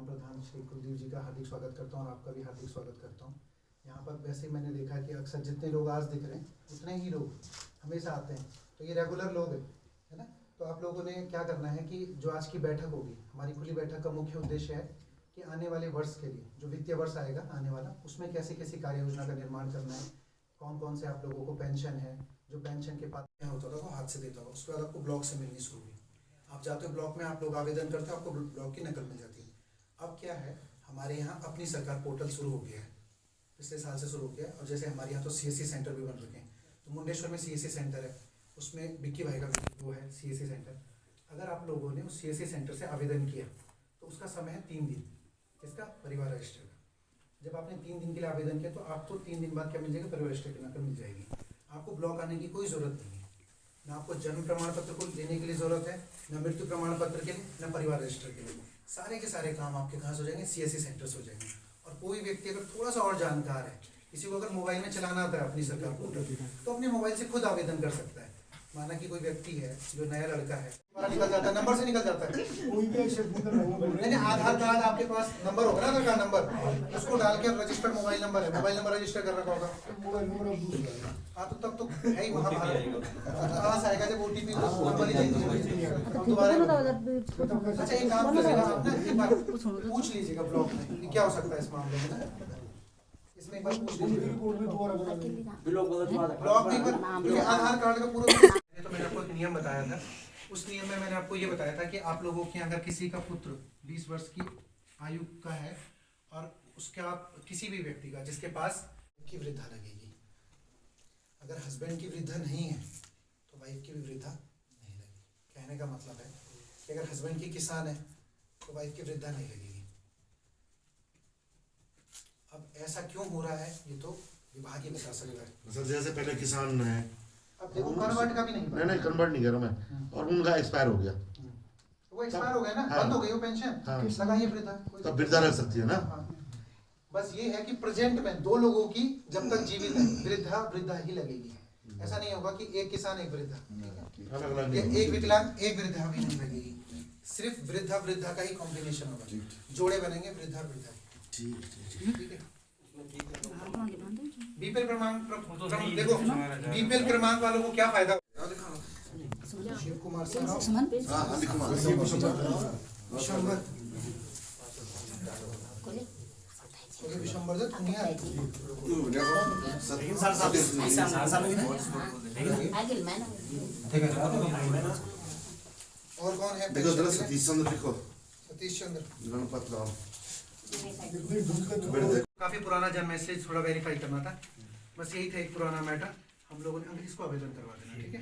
ग्राम प्रधान श्री कुलदीप जी का हार्दिक स्वागत करता हूँ और आपका भी हार्दिक स्वागत करता हूँ। यहाँ पर वैसे मैंने देखा कि अक्सर जितने लोग आज दिख रहे हैं उतने ही लोग हमेशा आते हैं, तो ये रेगुलर लोग हैं, है ना। तो आप लोगों ने क्या करना है कि जो आज की बैठक होगी, हमारी खुली बैठक का मुख्य उद्देश्य है कि आने वाले वर्ष के लिए, जो वित्तीय वर्ष आएगा आने वाला, उसमें कैसी कैसी कार्य योजना का निर्माण करना है, कौन कौन से आप लोगों को पेंशन है, जो पेंशन के पात्र होता था वो हाथ से देता होगा, उसके बाद आपको ब्लॉक से मिलनी शुरू हुई। आप जाते हो ब्लॉक में, आप लोग आवेदन करते हो, आपको ब्लॉक की नकल मिल जाती है। अब क्या है, हमारे यहाँ अपनी सरकार पोर्टल शुरू हो गया है, पिछले साल से शुरू हो गया है। और जैसे हमारे यहाँ तो CSC सेंटर भी बन रखे हैं, तो मुंडेश्वर में CSC सेंटर है, उसमें बिक्की भाई का वो है CSC सेंटर। अगर आप लोगों ने उस CSC सेंटर से आवेदन किया तो उसका समय है 3 दिन, इसका परिवार रजिस्टर का। जब आपने 3 दिन के लिए आवेदन किया तो आपको 3 दिन बाद क्या मिल जाएगा, परिवार रजिस्टर की नकल मिल जाएगी। आपको ब्लॉक आने की कोई ज़रूरत नहीं है, ना आपको जन्म प्रमाण पत्र को देने के लिए ज़रूरत है, ना मृत्यु प्रमाण पत्र के लिए, ना परिवार रजिस्टर के लिए। सारे के सारे काम आपके कहाँ से हो जाएंगे, CSC सेंटर से हो जाएंगे। और कोई व्यक्ति अगर थोड़ा सा और जानकार है, किसी को अगर मोबाइल में चलाना आता है अपनी सरकार पोर्टल, तो अपने मोबाइल से खुद आवेदन कर सकता है। माना कि कोई व्यक्ति है जो नया लड़का है, निकल जाता है, नंबर से निकल जाता है, कोई भी नहीं, आधार कार्ड आपके पास नंबर होगा ना, आधार कार्ड नंबर, उसको डाल के रजिस्टर्ड मोबाइल नंबर है, मोबाइल नंबर रजिस्टर कर रखा होगा। हाँ, तो तब तो है ही महाभारत। कहाँ से आएगा जब OTP नंबर ही चाहिए दोबारा। अच्छा, एक काम करिएगा, आप ना एक बार पूछ लीजिएगा ब्लॉक में कि क्या हो सकता है इस मामले में, इसमें एक बार पूछ लीजिएगा ब्लॉक में, क्योंकि आधार कार्ड का पूरा तो मैंने आपको एक नियम बताया था। उस नियम में मैंने आपको ये बताया था कि आप लोगों के अगर किसी का पुत्र 20 वर्ष की आयु का है और उसका किसी भी व्यक्ति का जिसके पास की वृद्धा लगेगी, अगर हस्बैंड की वृद्धा नहीं है तो वाइफ की भी वृद्धा नहीं लगेगी। कहने का मतलब है कि अगर हस्बैंड की किसान है तो वाइफ की वृद्धा नहीं लगेगी। अब ऐसा क्यों हो रहा है ये तो विभाग ही बता सकता है। सर जैसे पहले किसान है, अब देखो कन्वर्ट का भी नहीं कन्वर्ट नहीं करा मैं, और उनका एक्सपायर हो गया, वो एक्सपायर हो गया ना, हाँ, बंद हो गई वो पेंशन, हाँ, लगाइए वृद्धा, तब वृद्धा रह सकती है ना। बस ये है कि प्रेजेंट में 2 लोगों की जब तक जीवित है वृद्धा वृद्धा ही लगेगी। ऐसा नहीं होगा कि एक किसान एक वृद्धा, एक विकलांग एक वृद्धा भी नहीं लगेगी, सिर्फ वृद्धा वृद्धा का ही कॉम्बिनेशन होगा, जोड़े बनेंगे वृद्धा वृद्धा। ठीक है। बीपीएल क्रमांक देखो, बीपीएल क्रमांक वालों को क्या फायदा? शिव कुमार और कौन है? देखो जरा सतीश चंद्र लिखो, सतीश चंद्र गणपत राम। काफी पुराना जन्म है, इसलिए थोड़ा वेरीफाई करना था, बस यही था एक पुराना मैटर। हम लोगों ने इसको आवेदन करवा देना, ठीक है।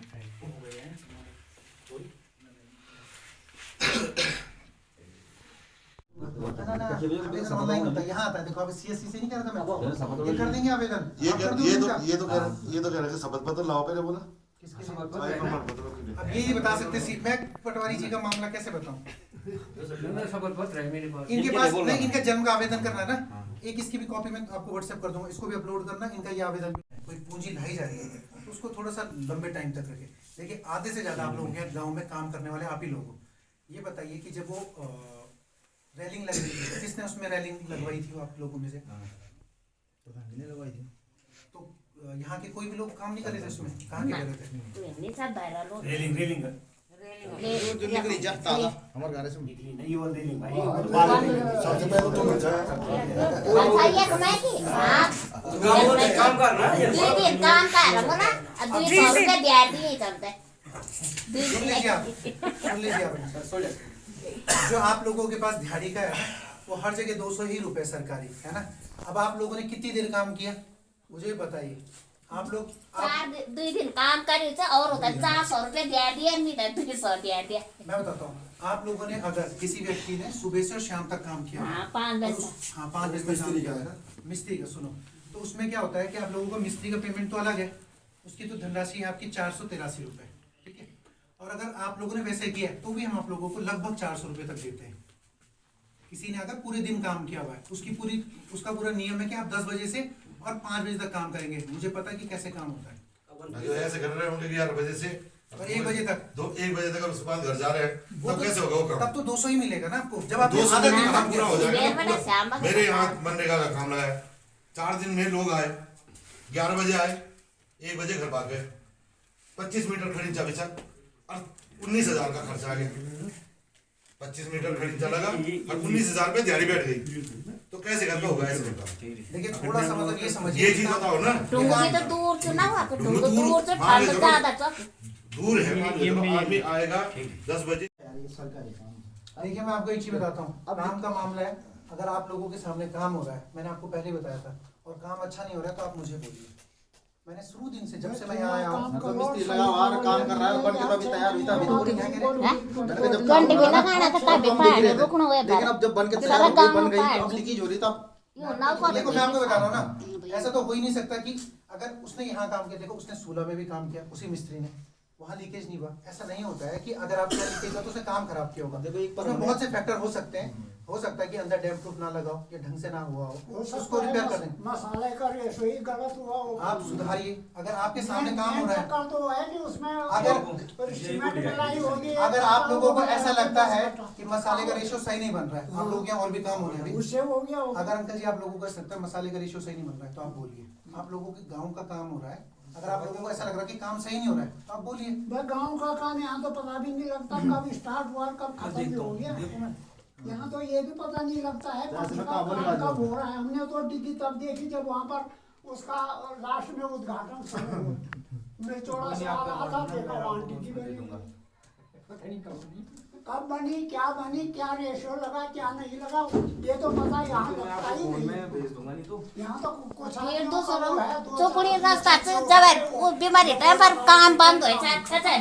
ऑनलाइन होता है, यहाँ आता है, देखो अभी CSC से नहीं कर रहा था मैं, ये कर देंगे आवेदन। ये तो कह रहे थे शपथ पत्र लाओ पहले, बोला अब ये बता सकते सी, मैं पटवारी जी का मामला कैसे बताऊं? इनके पास नहीं, इनका जन्म का आवेदन करना है ना, एक इसकी भी कॉपी मैं आपको व्हाट्सएप कर दूंगा, इसको भी अपलोड करना। इनका ये आवेदन कोई पूंजी लाई जा रही है तो उसको थोड़ा सा लंबे टाइम तक रखे। देखिए आधे से ज़्यादा आप लोगों के गाँव में काम करने वाले आप ही लोग हो। ये बताइए कि जब वो रैलिंग लग रही थी, किसने उसमें रैलिंग लगवाई थी आप लोगों में से? प्रधान ने लगवाई थी। तो यहाँ के कोई भी लोग काम नहीं कर रहे थे उसमें, कहाँ के कर रहे थे? रैलिंग हमारे घर से नहीं वो रैलिंग भाई सबसे पहले तो काम करना काम कर बोला अब 200 रुपए ब्याज नहीं करते। सुन लीजिए, जो आप लोगों के पास दिहाड़ी का है वो हर जगह 200 ही रुपए सरकारी है ना। अब आप लोगों ने कितनी देर काम किया मुझे बताइए। आप लोग 2 दिन काम करे और होता 400 रुपए दिया दिया नहीं था 200 दिया दिया। मैं बताता हूँ, आप लोगों ने अगर किसी व्यक्ति ने सुबह से शाम तक काम किया, हाँ 5 बजे, हाँ 5 बजे तक काम किया है मिस्त्री का, सुनो तो उसमें क्या होता है कि आप लोगों को मिस्त्री का पेमेंट तो अलग है, उसकी तो धनराशि है आपकी 483 रुपए, ठीक है। और अगर आप लोगों ने वैसे किया तो भी हम आप लोगों को लगभग 400 रुपए तक देते हैं। किसी ने अगर पूरे दिन काम किया हुआ है उसका पूरा नियम है कि आप 10 बजे से और 5 बजे तक काम करेंगे। मुझे पता है कि कैसे काम होता है। ऐसे कर रहे होंगे कि 11 बजे से और 1 बजे तक 1 बजे तक उसके बाद घर जा रहे हैं तब कैसे होगा वो काम? तब तो 200 ही मिलेगा ना आपको, जब आप 200 आधा दिन दिन का काम पूरा हो किया। जाएगा ना श्याम पूरा। मेरे यहाँ मनरेगा का काम लगाया 4 दिन में लोग आए, 11 बजे आए, 1 बजे घर भाग गए, 25 मीटर खड़ींचा बिछा और 19,000 का खर्चा आ गया। 25 मीटर खड़ींचा लगा और 19,000 पे दिहाड़ी बैठ गई, तो कैसे करके होगा ऐसे काम? देखिए थोड़ा सा मतलब ये समझिए, ये चीज बताओ ना। टुंगु भी तो दूर से ना हुआ, टुंगु दूर से मान ठंड लो ज्यादा चौक। दूर है, मान लो आदमी आएगा 10 बजे। देखिए मैं आपको एक चीज बताता हूँ, अब काम का मामला है, अगर आप लोगों के सामने काम हो रहा है, मैंने आपको पहले ही बताया था, और काम अच्छा नहीं हो रहा है तो आप मुझे बोलिए। मैंने शुरू दिन से जब से मैं यहाँ आया हूँ मिस्त्री लगा हुआ है, काम कर रहा है, बन के तो अभी तैयार हुई था, अभी तो क्या कह रहे हैं? घंटे भी लगाना था तभी पहाड़ रुकना हुआ लेकिन अब जब बन के तैयार सारा हो गई, गाँव बन गई, पहाड़। अब लीकेज हो रही था। देखो मैं आपको बता रहा हूँ ना, ऐसा तो हो ही नहीं सकता कि अगर उसने यहाँ काम किया, देखो उसने सूला में भी काम किया उसी मिस्त्री ने, वहाँ लीकेज नहीं हुआ। ऐसा नहीं होता है कि अगर आपका लीकेज हुआ तो उसने काम खराब किया होगा। देखो एक उसमें बहुत से फैक्टर हो सकते हैं, हो सकता है कि अंदर डैम प्रूफ ना लगाओ या ढंग से ना हुआ हो, उसको रिपेयर कर दें। मसाले का रेशो ही गलत हुआ हो। आप सुधारिए, अगर आपके सामने काम हो रहा है, चक्कर तो है कि उसमें अगर सीमेंट मिलाई होगी, अगर आप लोगों को ऐसा लगता है कि मसाले का रेशियो सही नहीं बन रहा है, आप लोगों के यहाँ और भी काम हो रहे हैं अभी, उससे हो गया होगा। अगर अंकल जी आप लोगों को ऐसा लगता है मसाले का रेशियो सही नहीं बन रहा है तो आप बोलिए। आप लोगों के गांव का काम हो रहा है, अगर आप लोगों को ऐसा लग रहा है कि काम सही नहीं हो रहा है तो आप बोलिए। भाई गांव का काम यहाँ तो पता भी नहीं लगता कब स्टार्ट हुआ कब खत्म भी हो गया। यहाँ तो ये भी पता नहीं लगता है कब हो रहा है। हमने तो डिग्गी तब देखी जब वहाँ पर उसका लास्ट में उद्घाटन शुरू हुआ। मैं चौड़ा सा आ रहा था, देखा वहाँ डिग्गी बनी, कब बनी, क्या रेशियो लगा, क्या नहीं लगा, ये तो पता यहाँ लगता ही नहीं। यहाँ तो कुछ फिर दूसरो चोकड़ी रास्ता से जब वो बीमारी टाइम पर काम बंद हो छ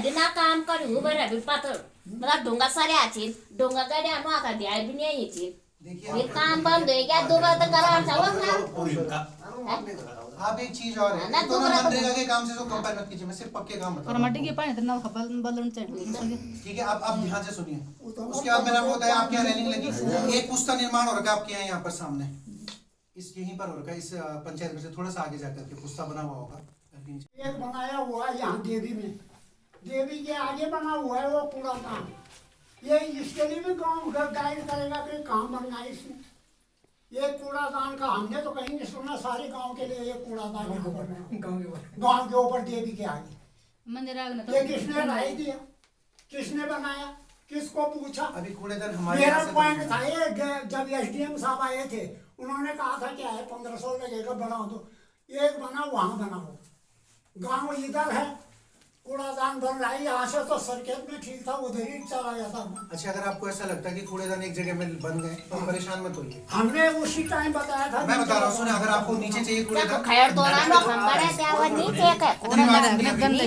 दिन काम करी हुबर अभी पता मतलब ढोंगा सारे आछिन ढोंगा गड़े अनु आका दिया भी नहीं है चीज देखिए ये काम बंद हो गया दोबारा तो कराना चाहिए आप एक चीज और है, ना, तो ना दूसरा तो- मनरेगा के काम से तो कंपेयर मत कीजिए, मैं सिर्फ पक्के काम बता रहा हूँ। पानी तो ना खपल बदलना चाहिए। ठीक है, आप ध्यान से सुनिए। उसके बाद मैंने आपको बताया आपके यहाँ रेलिंग लगी, एक पुस्ता निर्माण हो रखा है आपके यहाँ पर सामने, इस यहीं पर हो रखा है, इस पंचायत घर से थोड़ा सा आगे जाकर के पुस्ता बना हुआ होगा। एक बनाया हुआ है यहाँ देवी में, देवी के आगे बना हुआ है वो पूरा काम। ये इसके लिए भी गाँव गाइड करेगा कि काम बनना है इसमें। ये कूड़ादान का हमने तो कहीं नहीं सुना, सारे गांव के लिए ये कूड़ादान गांव के ऊपर देवी के आगे। मंदिर आगे ये किसने राय दिया, किसने बनाया, किसको पूछा? अभी कूड़ेदान हमारे मेरा यहाँ से पॉइंट था ये, जब एसडीएम साहब आए थे उन्होंने कहा था क्या है 1500 लगेगा बनाओ, तो एक बना वहाँ बनाओ। गाँव इधर है, कूड़ादान बन रहा है, यहाँ से तो सर्किट में ठीक था, उधर ही चला गया था। अच्छा, अगर आपको ऐसा लगता है कि कूड़ेदान एक जगह में बन गए तो परेशान मत होइए, हमने उसी टाइम बताया था। मैं बता रहा हूँ। सुने, अगर आपको नीचे चाहिए कूड़ेदान, खैर तो ना लो हम बड़े त्यावर नीचे का पूरी बात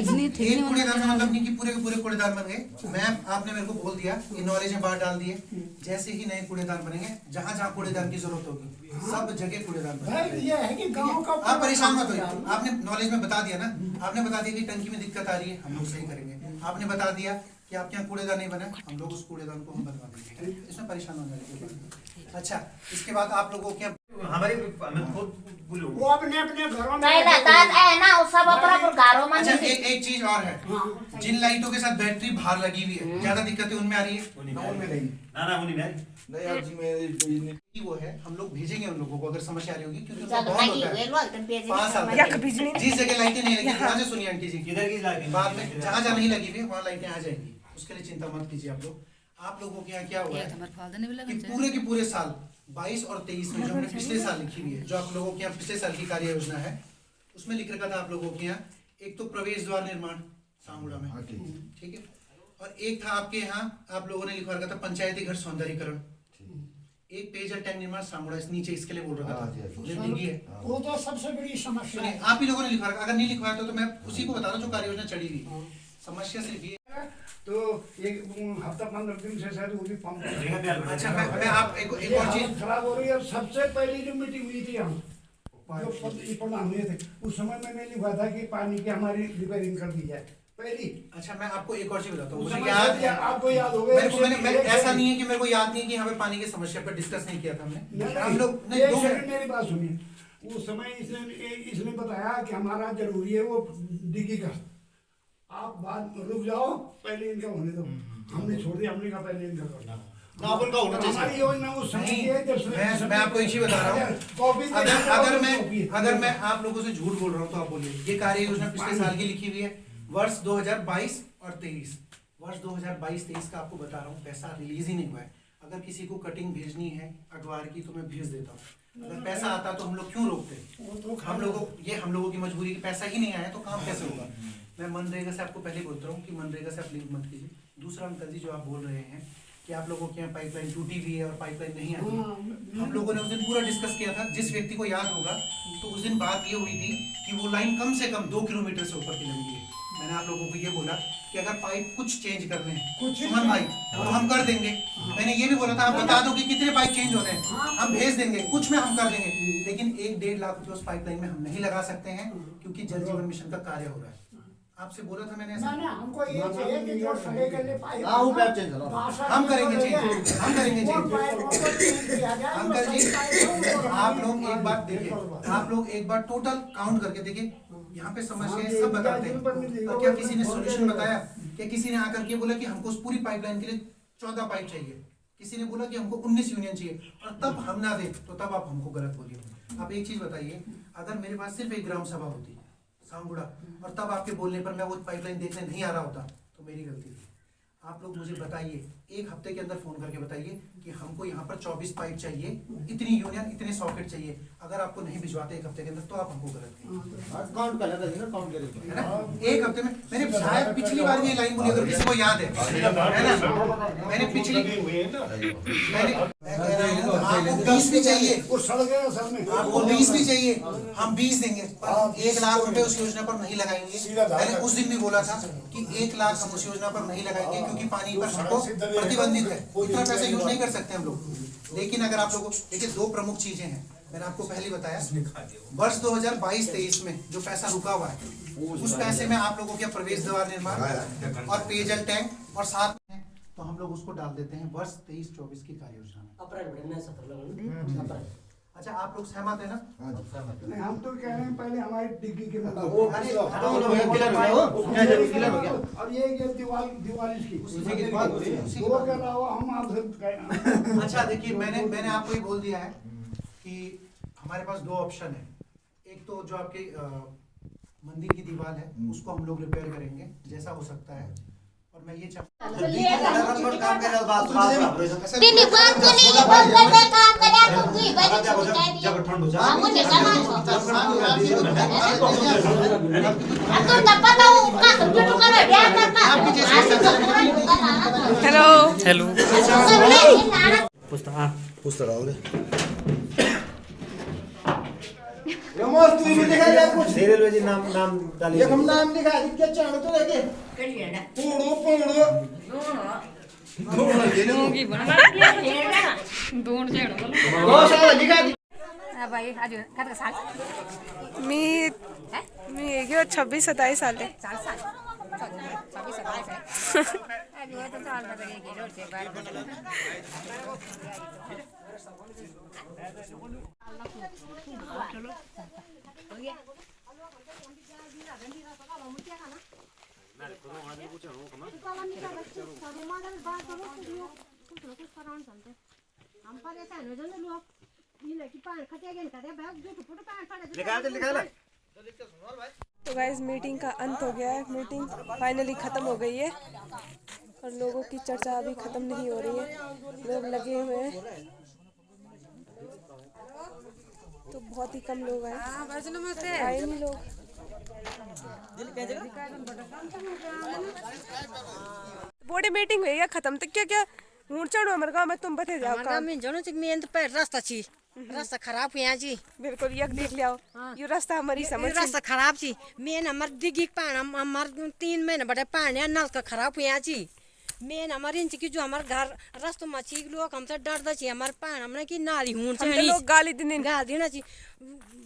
सुनिए अभी। एक कूड़ेदान का मतलब नहीं कि पूरे के पूरे कूड़ेदान बन गए। मैं आपने मेरे को बोल दिया कि नॉलेज में बात डाल दिए, जैसे ही नए कूड़ेदान बनेंगे, जहाँ जहाँ कूड़ेदान की जरूरत होगी सब जगह कूड़ेदान बनेंगे। ये है कि गांव का आप परेशान मत होइए, आपने नॉलेज में बता दिया ना, आपने बता दिया कि टंकी में दिक्कत आ रही है, हम लोग सही करेंगे। आपने बता दिया कि आपके यहाँ कूड़ेदान नहीं बना, हम लोग उस कूड़ेदान को हम बनवा देंगे, इसमें परेशान होने वाली कोई बात नहीं। अच्छा, इसके बाद आप लोगों के वो अपने अपने घरों में पहला दाद है ना वो सब अपना घरों में अच्छा, नहीं एक चीज और है, जिन लाइटों के साथ बैटरी बाहर लगी हुई है, ज्यादा दिक्कतें उनमें आ रही है? उनमें नहीं। वो है, हम लोग भेजेंगे उन लोगों को अगर समस्या आ रही होगी, क्योंकि उनका ज्यादा बहुत लगी होता हुई है। लोग तो पेज 5 साल तक जिस जगह लाइटें नहीं लगी, ध्यान से सुनिए आंटी जी, बाद में जहाँ जहाँ नहीं लगी हुई वहाँ लाइटें आ जाएंगी, उसके लिए चिंता मत कीजिए आप लोग। आप लोगों के यहाँ क्या हुआ है कि पूरे के पूरे साल 22 और 23 में जो हमने पिछले साल लिखी हुई है, जो आप लोगों के यहाँ पिछले साल की कार्य योजना है, उसमें लिख रखा था आप लोगों के यहाँ, एक तो प्रवेश द्वार निर्माण सांगुड़ा में, ठीक है, और एक था आपके यहाँ आप लोगों ने लिखवा रखा था पंचायती घर सौंदर्यीकरण, एक पेयजल टैंक निर्माण सांगुड़ा, इस नीचे इसके लिए बोल रखा था, जो डिग्गी है। वो तो सबसे बड़ी समस्या सुनिए, है। आप ही लोगों ने लिखवा रखा, अगर नहीं लिखवाया तो मैं उसी को बता रहा हूँ जो कार्य योजना चढ़ी हुई। समस्या सिर्फ ये, तो एक हफ्ता 15 दिन से शायद वो भी पंप अच्छा मैं आप एक और चीज खराब हो रही है। सबसे पहली जो मीटिंग हुई थी हम जो प्रधान हुए थे, उस समय मैंने लिखा था कि पानी की हमारी रिपेयरिंग कर दी जाए पहली। अच्छा, मैं आपको एक और चीज बताता हूँ, उस मुझे समय याद है, आपको याद होगा, ऐसा नहीं है कि मेरे को याद नहीं है कि यहाँ पे पानी की समस्या पर डिस्कस नहीं किया था हमने, हम लोग नहीं, 2 मिनट मेरी बात सुनिए। उस समय इसने बताया कि हमारा जरूरी है वो डिग्गी का, आप बात रुक जाओ, पहले इनका होने दो। हमने छोड़ दिया, हमने कहा पहले इनका करना। ना अपन का होना चाहिए। हमारी योजना उस समय की है जब मैं आपको एक चीज बता रहा हूँ, कॉपी अगर मैं आप लोगों से झूठ बोल रहा हूँ तो आप बोलिए। ये कार्य योजना पिछले साल की लिखी हुई है, वर्ष 2022 और 23, वर्ष 2022-23 का आपको बता रहा हूँ, पैसा रिलीज ही नहीं हुआ है। अगर किसी को कटिंग भेजनी है अखबार की तो मैं भेज देता हूँ। अगर पैसा आता तो हम लोग क्यों रोकते? हम लोगों की मजबूरी की पैसा ही नहीं आया तो काम कैसे होगा? मैं मनरेगा से आपको पहले बोलता हूँ कि मनरेगा से आप लिंक मत कीजिए। दूसरा अंकल जी, जो आप बोल रहे हैं कि आप लोगों के यहाँ पाइपलाइन टूटी हुई है और पाइपलाइन नहीं आती, हम लोगों ने उस दिन पूरा डिस्कस किया था। जिस व्यक्ति को याद होगा तो उस दिन बात ये हुई थी कि वो लाइन कम से कम 2 किलोमीटर से ऊपर की लंबी है। मैंने आप लोगों को ये बोला कि अगर पाइप कुछ चेंज करने हैं सुमन भाई तो हम कर देंगे। मैंने ये भी बोला था आप बता दो कि कितने पाइप चेंज होने हैं, हम भेज देंगे, कुछ में हम कर देंगे। लेकिन 1-1.5 लाख रुपए उस पाइपलाइन में हम नहीं लगा सकते हैं क्योंकि जल जीवन मिशन का कार्य हो रहा है। आपसे बोला था मैंने ऐसा। हमको ये चाहिए कि जो सड़े के लिए पाइप हाँ, वो पाइप चेंज करो। हम करेंगे चेंज, हम करेंगे चेंज। अंकल जी, आप लोग एक बात देखिए, आप लोग एक बार टोटल काउंट करके देखिए। यहाँ पे समस्या सब बताते हैं और क्या किसी ने सॉल्यूशन बताया? क्या किसी ने आकर के बोला कि हमको उस पूरी पाइपलाइन के लिए 14 पाइप चाहिए? किसी ने बोला कि हमको 19 यूनियन चाहिए और तब हम ना दे तो तब आप हमको गलत बोलिए। आप एक चीज बताइए, अगर मेरे पास सिर्फ एक ग्राम सभा होती सांगुड़ा और तब आपके बोलने पर मैं वो पाइपलाइन देखने नहीं आ रहा होता तो मेरी गलती थी। आप लोग मुझे बताइए, एक हफ्ते के अंदर फोन करके बताइए कि हमको यहाँ पर 24 पाइप चाहिए, इतनी यूनियन, इतने सॉकेट चाहिए। अगर आपको नहीं भिजवाते एक हफ्ते के अंदर तो आप हमको गलत कहेंगे। काउंट कर लेते हैं, काउंट करेंगे। है ना? एक हफ्ते में मैंने शायद पिछली बार भी ये लाइन बोली, अगर किसी को याद है ना, मैंने पिछली आपको 20 भी चाहिए, वो सड़ गया सर में। आपको 20 भी चाहिए, हम 20 देंगे, पर 1 लाख रुपए उस योजना पर नहीं लगाएंगे। मैंने उस दिन भी बोला था कि 1 लाख हम उस योजना पर नहीं लगाएंगे क्योंकि पानी पर हमको प्रतिबंधित है, इतना पैसा यूज नहीं कर सकते हम लोग। लेकिन अगर आप लोगों देखिए, 2 प्रमुख चीजें हैं। मैंने आपको पहले बताया, वर्ष 2022-23 में जो पैसा रुका हुआ है उस पैसे में आप लोगों के प्रवेश द्वार निर्माण और पेयजल टैंक और साथ में तो हम लोग उसको डाल देते हैं वर्ष 23-24 की कार्य योजना में। अच्छा, आप लोग सहमत है ना? नहीं, हम तो कह रहे हैं पहले हमारी डिग्गी के और ये दीवार इसकी वो कह रहा हो हम आपसे। अच्छा देखिए, मैंने आपको ये बोल दिया है कि हमारे पास 2 ऑप्शन है। एक तो जो आपके मंदिर की दीवार है उसको हम लोग रिपेयर करेंगे जैसा हो सकता है, और मैं ये हेलो सीरियल में जी नाम डालिए। हम नाम लिखा दी क्या चाणो तो देखे भाई आज कत साल मी 26-27 साल है। 26-27 आज वो तो साल बदल गए रोड से बाहर तो गाइस, मीटिंग का अंत हो गया है। मीटिंग फाइनली ख़त्म हो गई है और लोगों की चर्चा अभी ख़त्म नहीं हो रही है। लोग लगे हुए हैं तो बहुत ही कम लोग आए नहीं लोग। बोर्ड मीटिंग हुई है खत्म, तो क्या क्या मुड़चण हमारे गाँव में तुम बते जाओ काम में जनो मेन तो पैर रास्ता छी, रास्ता खराब हुआ जी। बिल्कुल यक देख लिया ये रास्ता हमारी समझ रास्ता खराब छी। मेन हमार दिगी पान हमार 3 महीने बड़े पानी नल का खराब हुआ जी। मेन हमारे इंच की जो हमार घर रास्तों में छी लोग हमसे डरदा छी हमार पान हमने की नाली हुन से लोग गाली देना छी।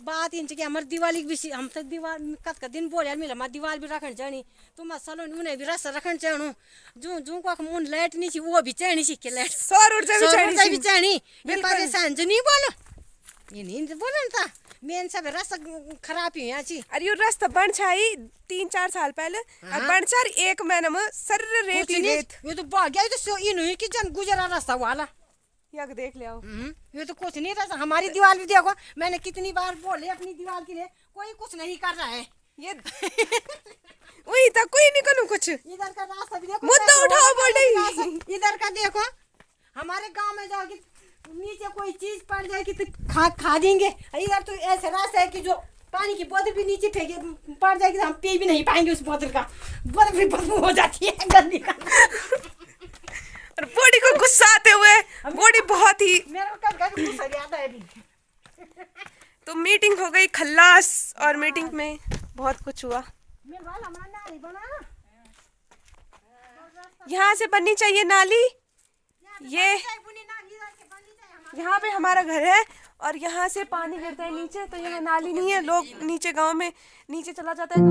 बात इंच की हमार दिवाली भी हमसे दीवार कत दिन बोले मिल हमार दीवार भी रखन चाहनी तुम सलोन उन्हें भी रास्ता रखन चाहूँ जो जो को मुन लाइट नहीं छी वो भी चाहनी छी के लाइट सौर ऊर्जा भी चाहनी। ये परेशान जो नहीं बोलो ये नहीं बोलन था मेन सब रास्ता खराब ही है छी। अरे यो रास्ता बन छाई 3-4 साल पहले और बन चार 1 महीने में सर रेत ही रेत। ये तो भाग गया, ये तो इन हुई कि जन गुजरा रास्ता वाला। यक देख ले आओ। ये तो कुछ नहीं रास्ता। हमारी दीवार भी देखो, मैंने कितनी बार बोले अपनी दीवार के लिए, कोई कुछ नहीं कर रहा है। ये वही तक कोई नहीं करूं कुछ। इधर का रास्ता भी देखो, मुद्दा उठाओ बोल रही। इधर का देखो, हमारे गांव में जाओगे नीचे कोई चीज पड़ जाएगी तो खा देंगे। इधर तो ऐसा रास्ता है कि जो पानी की बोतल भी नीचे फेंके पड़ जाएगी तो हम पी भी नहीं पाएंगे उस बोतल का। बोतल भी बदबू हो जाती है गंदी का। और बॉडी को गुस्सा आते हुए बॉडी बहुत ही। मेरे को कभी गुस्सा नहीं आता है अभी। तो मीटिंग हो गई खल्लास और मीटिंग में बहुत कुछ हुआ। मेरे वाला हमारा नाली बना, यहाँ से बननी चाहिए नाली। ये यहाँ पे हमारा घर है और यहाँ से पानी गिरता है नीचे, तो यहाँ नाली नहीं है। लोग नीचे गांव में नीचे चला जाता है।